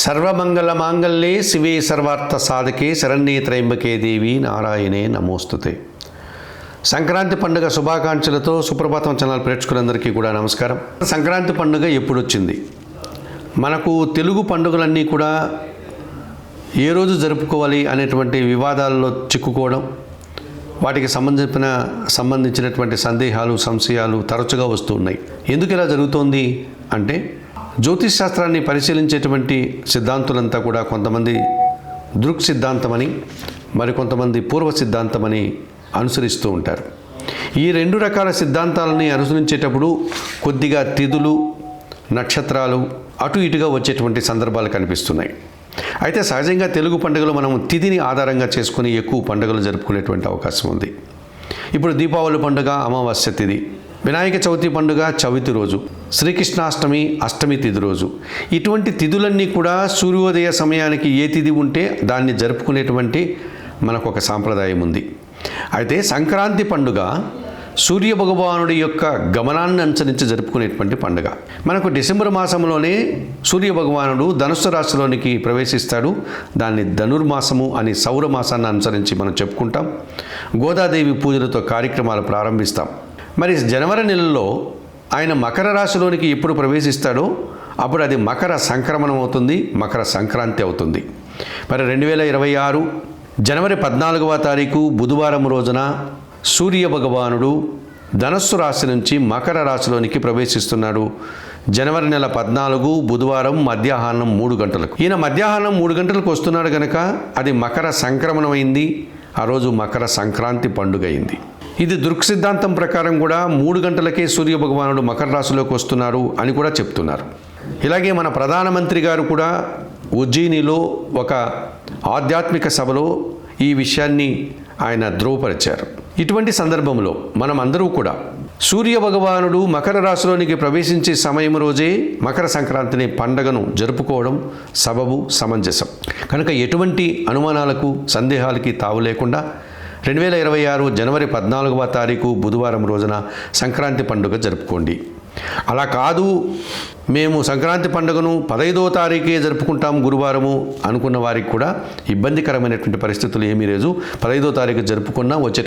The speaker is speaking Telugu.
సర్వమంగళ మాంగళ్యే శివే సర్వార్థ సాధకే శరణ్యే త్రయంబకే దేవి నారాయణే నమోస్తుతే. సంక్రాంతి పండుగ శుభాకాంక్షలతో సుప్రభాతం ఛానల్ ప్రేక్షకులందరికీ కూడా నమస్కారం. సంక్రాంతి పండుగ ఎప్పుడు వచ్చింది? మనకు తెలుగు పండుగలన్నీ కూడా ఏ రోజు జరుపుకోవాలి అనేటువంటి వివాదాల్లో చిక్కుకోవడం, వాటికి సంబంధించినటువంటి సందేహాలు సంశయాలు తరచుగా వస్తూ ఉన్నాయి. ఎందుకు ఇలా జరుగుతోంది అంటే, జ్యోతిష్ శాస్త్రాన్ని పరిశీలించేటువంటి సిద్ధాంతులంతా కూడా కొంతమంది దృక్ సిద్ధాంతమని మరికొంతమంది పూర్వ సిద్ధాంతమని అనుసరిస్తూ ఉంటారు. ఈ రెండు రకాల సిద్ధాంతాలని అనుసరించేటప్పుడు కొద్దిగా తిథులు నక్షత్రాలు అటు ఇటుగా వచ్చేటువంటి సందర్భాలు కనిపిస్తున్నాయి. అయితే సహజంగా తెలుగు పండుగలు మనం తిథిని ఆధారంగా చేసుకుని ఎక్కువ పండుగలు జరుపుకునేటువంటి అవకాశం ఉంది. ఇప్పుడు దీపావళి పండుగ అమావాస్య తిథి, వినాయక చవితి పండుగ చవితి రోజు, శ్రీకృష్ణాష్టమి అష్టమి తిథి రోజు. ఇటువంటి తిథులన్నీ కూడా సూర్యోదయ సమయానికి ఏ తిథి ఉంటే దాన్ని జరుపుకునేటువంటి మనకు ఒక సాంప్రదాయం ఉంది. అయితే సంక్రాంతి పండుగ సూర్య భగవానుడి యొక్క గమనాన్ని అనుసరించి జరుపుకునేటువంటి పండుగ. మనకు డిసెంబర్ మాసంలోనే సూర్య భగవానుడు ధనుస్సు రాశిలోనికి ప్రవేశిస్తాడు. దాన్ని ధనుర్మాసము అని సౌరమాసాన్ని అనుసరించి మనం చెప్పుకుంటాం. గోదాదేవి పూజలతో కార్యక్రమాలు ప్రారంభిస్తాం. మరి జనవరి నెలలో ఆయన మకర రాశిలోనికి ఎప్పుడు ప్రవేశిస్తాడో అప్పుడు అది మకర సంక్రమణం అవుతుంది, మకర సంక్రాంతి అవుతుంది. మరి 2026 జనవరి 14వ తారీఖు బుధవారం రోజున సూర్య భగవానుడు ధనస్సు రాశి నుంచి మకర రాశిలోనికి ప్రవేశిస్తున్నాడు. జనవరి నెల 14 బుధవారం మధ్యాహ్నం 3 గంటలకు. ఈయన మధ్యాహ్నం 3 గంటలకు వస్తున్నాడు కనుక అది మకర సంక్రమణం అయింది. ఆ రోజు మకర సంక్రాంతి పండుగ అయింది. ఇది దృక్ సిద్ధాంతం ప్రకారం కూడా 3 గంటలకే సూర్య భగవానుడు మకర రాశిలోకి వస్తున్నారు అని కూడా చెప్తున్నారు. ఇలాగే మన ప్రధానమంత్రి గారు కూడా ఉజ్జయినిలో ఒక ఆధ్యాత్మిక సభలో ఈ విషయాన్ని ఆయన ధృవపరిచారు. ఇటువంటి సందర్భంలో మనం అందరూ కూడా సూర్య భగవానుడు మకర రాశిలోనికి ప్రవేశించే సమయం రోజే మకర సంక్రాంతిని పండగను జరుపుకోవడం సబబు సమంజసం. కనుక ఎటువంటి అనుమానాలకు సందేహాలకి తావు లేకుండా 2026 జనవరి 14వ తారీఖు బుధవారం రోజున సంక్రాంతి పండుగ జరుపుకోండి. అలా కాదు, మేము సంక్రాంతి పండుగను 15వ తారీఖే జరుపుకుంటాం గురువారము అనుకున్న వారికి కూడా ఇబ్బందికరమైనటువంటి పరిస్థితులు ఏమీ లేదు. 15వ తారీఖు జరుపుకున్నా వచ్చే